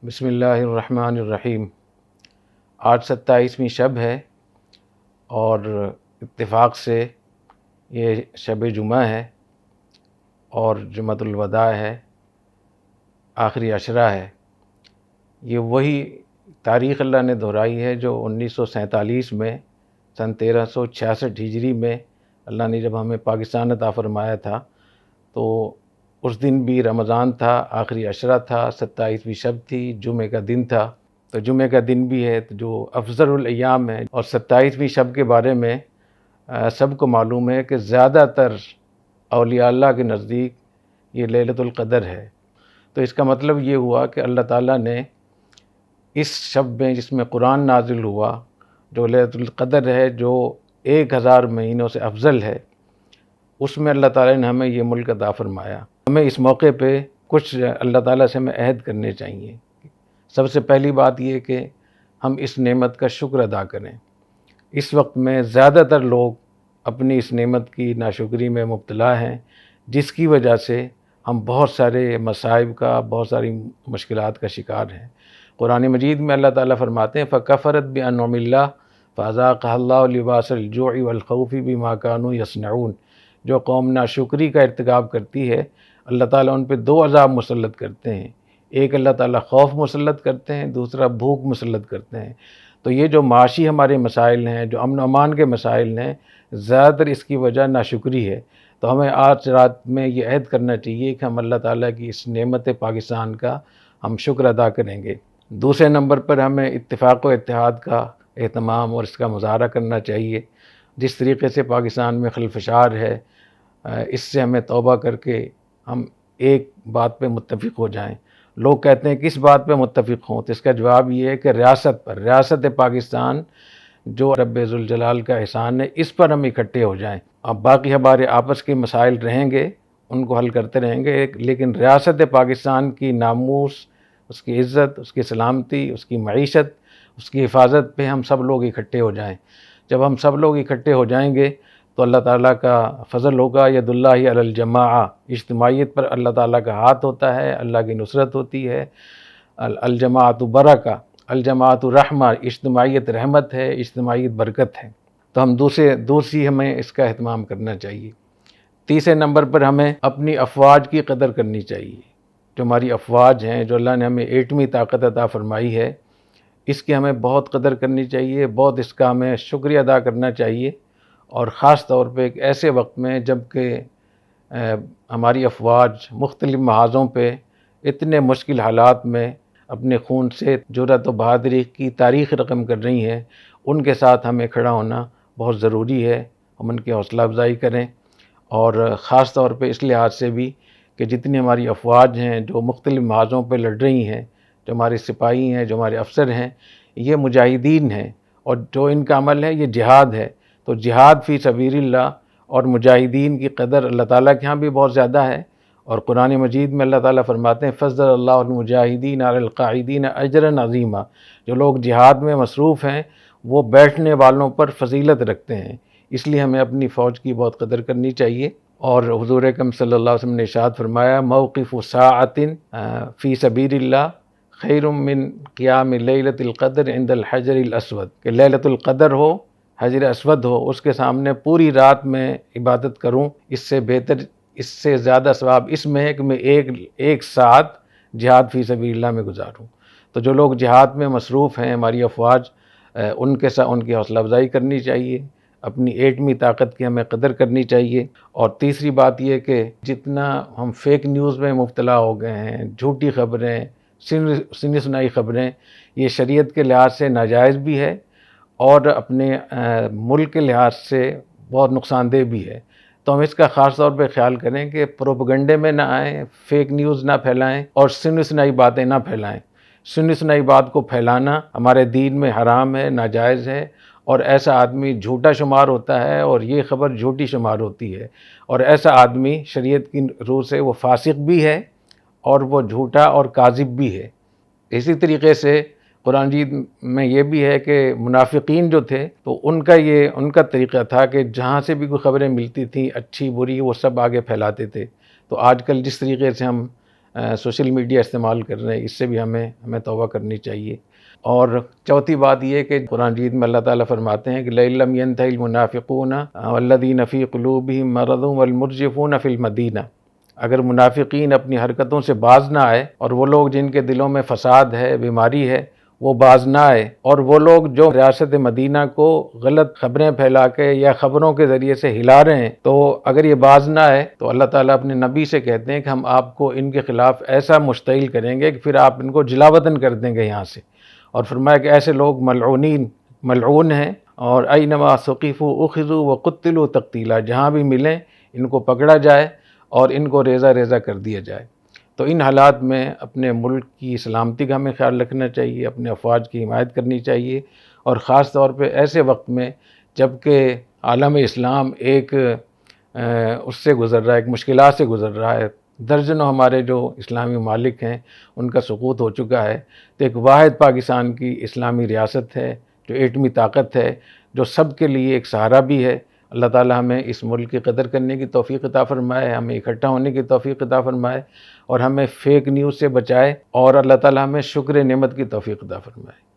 بسم اللہ الرحمن الرحیم۔ آج 27ویں شب ہے اور اتفاق سے یہ شب جمعہ ہے اور جمعۃ الوداع ہے، آخری عشرہ ہے۔ یہ وہی تاریخ اللہ نے دہرائی ہے جو 1947 میں سن 1366 ہجری میں اللہ نے جب ہمیں پاکستان عطا فرمایا تھا، تو اس دن بھی رمضان تھا، آخری عشرہ تھا، 27ویں شب تھی، جمعے کا دن تھا۔ تو جمعے کا دن بھی ہے جو افضل الایام ہے، اور 27ویں شب کے بارے میں سب کو معلوم ہے کہ زیادہ تر اولیاء اللہ کے نزدیک یہ لیلۃ القدر ہے۔ تو اس کا مطلب یہ ہوا کہ اللہ تعالیٰ نے اس شب میں جس میں قرآن نازل ہوا، جو لیلۃ القدر ہے، جو 1000 مہینوں سے افضل ہے، اس میں اللہ تعالیٰ نے ہمیں یہ ملک عطا فرمایا۔ ہمیں اس موقع پہ کچھ اللہ تعالیٰ سے ہمیں عہد کرنے چاہیے۔ سب سے پہلی بات یہ کہ ہم اس نعمت کا شکر ادا کریں۔ اس وقت میں زیادہ تر لوگ اپنی اس نعمت کی ناشکری میں مبتلا ہیں، جس کی وجہ سے ہم بہت سارے مصائب کا، بہت ساری مشکلات کا شکار ہیں۔ قرآن مجید میں اللہ تعالیٰ فرماتے ہیں فَكَفَرَتْ بِأَنْعُمِ اللَّهِ فَأَذَاقَهَا اللَّهُ لِبَاسَ الْجُوعِ وَالْخَوْفِ بِمَا كَانُوا يَصْنَعُونَ۔ جو قوم ناشکری کا ارتکاب کرتی ہے، اللہ تعالیٰ ان پہ 2 عذاب مسلط کرتے ہیں۔ ایک اللہ تعالیٰ خوف مسلط کرتے ہیں، دوسرا بھوک مسلط کرتے ہیں۔ تو یہ جو معاشی ہمارے مسائل ہیں، جو امن و امان کے مسائل ہیں، زیادہ تر اس کی وجہ ناشکری ہے۔ تو ہمیں آج رات میں یہ عہد کرنا چاہیے کہ ہم اللہ تعالیٰ کی اس نعمت پاکستان کا ہم شکر ادا کریں گے۔ دوسرے نمبر پر ہمیں اتفاق و اتحاد کا اہتمام اور اس کا مظاہرہ کرنا چاہیے۔ جس طریقے سے پاکستان میں خلفشار ہے، اس سے ہمیں توبہ کر کے ہم ایک بات پہ متفق ہو جائیں۔ لوگ کہتے ہیں کس بات پہ متفق ہوں، تو اس کا جواب یہ ہے کہ ریاست پر، ریاست پاکستان جو رب ذوالجلال کا احسان ہے، اس پر ہم اکٹھے ہو جائیں۔ اب باقی ہمارے آپس کے مسائل رہیں گے، ان کو حل کرتے رہیں گے، لیکن ریاست پاکستان کی ناموس، اس کی عزت، اس کی سلامتی، اس کی معیشت، اس کی حفاظت پہ ہم سب لوگ اکٹھے ہو جائیں۔ جب ہم سب لوگ اکٹھے ہو جائیں گے تو اللہ تعالیٰ کا فضل ہوگا۔ ید اللہ علی الجماع، اجتماعیت پر اللہ تعالیٰ کا ہاتھ ہوتا ہے، اللہ کی نصرت ہوتی ہے۔ الجماعت برکہ، الجماعت رحمہ، اجتماعیت رحمت ہے، اجتماعیت برکت ہے۔ تو ہم دوسری ہمیں اس کا اہتمام کرنا چاہیے۔ تیسرے نمبر پر ہمیں اپنی افواج کی قدر کرنی چاہیے۔ جو ہماری افواج ہیں، جو اللہ نے ہمیں ایٹمی طاقت عطا فرمائی ہے، اس کی ہمیں بہت قدر کرنی چاہیے، بہت اس کا ہمیں شکریہ ادا کرنا چاہیے۔ اور خاص طور پہ ایک ایسے وقت میں جب کہ ہماری افواج مختلف محاذوں پہ اتنے مشکل حالات میں اپنے خون سے جرأت و بہادری کی تاریخ رقم کر رہی ہیں، ان کے ساتھ ہمیں کھڑا ہونا بہت ضروری ہے۔ ہم ان کی حوصلہ افزائی کریں، اور خاص طور پہ اس لحاظ سے بھی کہ جتنی ہماری افواج ہیں جو مختلف محاذوں پہ لڑ رہی ہیں، جو ہمارے سپاہی ہیں، جو ہمارے افسر ہیں، یہ مجاہدین ہیں، اور جو ان کا عمل ہے یہ جہاد ہے۔ تو جہاد فی سبیل اللہ اور مجاہدین کی قدر اللہ تعالیٰ کے ہاں بھی بہت زیادہ ہے، اور قرآن مجید میں اللہ تعالیٰ فرماتے ہیں فضل اللہ المجاہدین علی القاعدین اجرا عظیما۔ جو لوگ جہاد میں مصروف ہیں وہ بیٹھنے والوں پر فضیلت رکھتے ہیں، اس لیے ہمیں اپنی فوج کی بہت قدر کرنی چاہیے۔ اور حضور اکرم صلی اللہ علیہ وسلم نے ارشاد فرمایا موقف ساعۃ فی سبیل اللہ خیر من قیام لیلۃ القدر عند الحجر الاسود، کہ لیلۃ القدر ہو، حجر اسود ہو، اس کے سامنے پوری رات میں عبادت کروں، اس سے بہتر، اس سے زیادہ ثواب اس میں ہے کہ میں ایک ساتھ جہاد فی سبیل اللہ میں گزاروں۔ تو جو لوگ جہاد میں مصروف ہیں، ہماری افواج، ان کے ساتھ ان کی حوصلہ افزائی کرنی چاہیے، اپنی ایٹمی طاقت کی ہمیں قدر کرنی چاہیے۔ اور تیسری بات یہ کہ جتنا ہم فیک نیوز میں مبتلا ہو گئے ہیں، جھوٹی خبریں، سنی سنائی خبریں، یہ شریعت کے لحاظ سے ناجائز بھی ہے اور اپنے ملک کے لحاظ سے بہت نقصان دہ بھی ہے۔ تو ہم اس کا خاص طور پہ خیال کریں کہ پروپیگنڈے میں نہ آئیں، فیک نیوز نہ پھیلائیں اور سنی سنائی باتیں نہ پھیلائیں۔ سنی سنائی بات کو پھیلانا ہمارے دین میں حرام ہے، ناجائز ہے، اور ایسا آدمی جھوٹا شمار ہوتا ہے اور یہ خبر جھوٹی شمار ہوتی ہے، اور ایسا آدمی شریعت کی روح سے وہ فاسق بھی ہے اور وہ جھوٹا اور کاذب بھی ہے۔ اسی طریقے سے قرآن مجید میں یہ بھی ہے کہ منافقین جو تھے تو ان کا طریقہ تھا کہ جہاں سے بھی کوئی خبریں ملتی تھیں، اچھی بری، وہ سب آگے پھیلاتے تھے۔ تو آج کل جس طریقے سے ہم سوشل میڈیا استعمال کر رہے ہیں، اس سے بھی ہمیں توبہ کرنی چاہیے۔ اور چوتھی بات یہ کہ قرآن مجید میں اللہ تعالیٰ فرماتے ہیں کہ لَئِن لَّمْ يَنْتَهِ الْمُنَافِقُونَ وَالَّذِينَ فِي قُلُوبِهِم مَّرَضٌ وَالْمُرْجِفُونَ فِي الْمَدِينَةِ، اگر منافقین اپنی حرکتوں سے باز نہ آئے، اور وہ لوگ جن کے دلوں میں فساد ہے، بیماری ہے، وہ باز نہ آئے، اور وہ لوگ جو ریاست مدینہ کو غلط خبریں پھیلا کے یا خبروں کے ذریعے سے ہلا رہے ہیں، تو اگر یہ باز نہ آئے تو اللہ تعالیٰ اپنے نبی سے کہتے ہیں کہ ہم آپ کو ان کے خلاف ایسا مشتعل کریں گے کہ پھر آپ ان کو جلا وطن کر دیں گے یہاں سے۔ اور فرمایا کہ ایسے لوگ ملعون ہیں، اور اینما ثقفوا اخذوا وقتلوا تقتیلا، جہاں بھی ملیں ان کو پکڑا جائے اور ان کو ریزہ ریزہ کر دیا جائے۔ تو ان حالات میں اپنے ملک کی سلامتی کا ہمیں خیال رکھنا چاہیے، اپنے افواج کی حمایت کرنی چاہیے، اور خاص طور پہ ایسے وقت میں جب کہ عالم اسلام ایک اس سے گزر رہا ہے، ایک مشکلات سے گزر رہا ہے، درجنوں ہمارے جو اسلامی ممالک ہیں ان کا سقوط ہو چکا ہے، تو ایک واحد پاکستان کی اسلامی ریاست ہے جو ایٹمی طاقت ہے، جو سب کے لیے ایک سہارا بھی ہے۔ اللہ تعالیٰ ہمیں اس ملک کی قدر کرنے کی توفیق عطا فرمائے، ہمیں اکٹھا ہونے کی توفیق عطا فرمائے، اور ہمیں فیک نیوز سے بچائے، اور اللہ تعالیٰ ہمیں شکر نعمت کی توفیق عطا فرمائے۔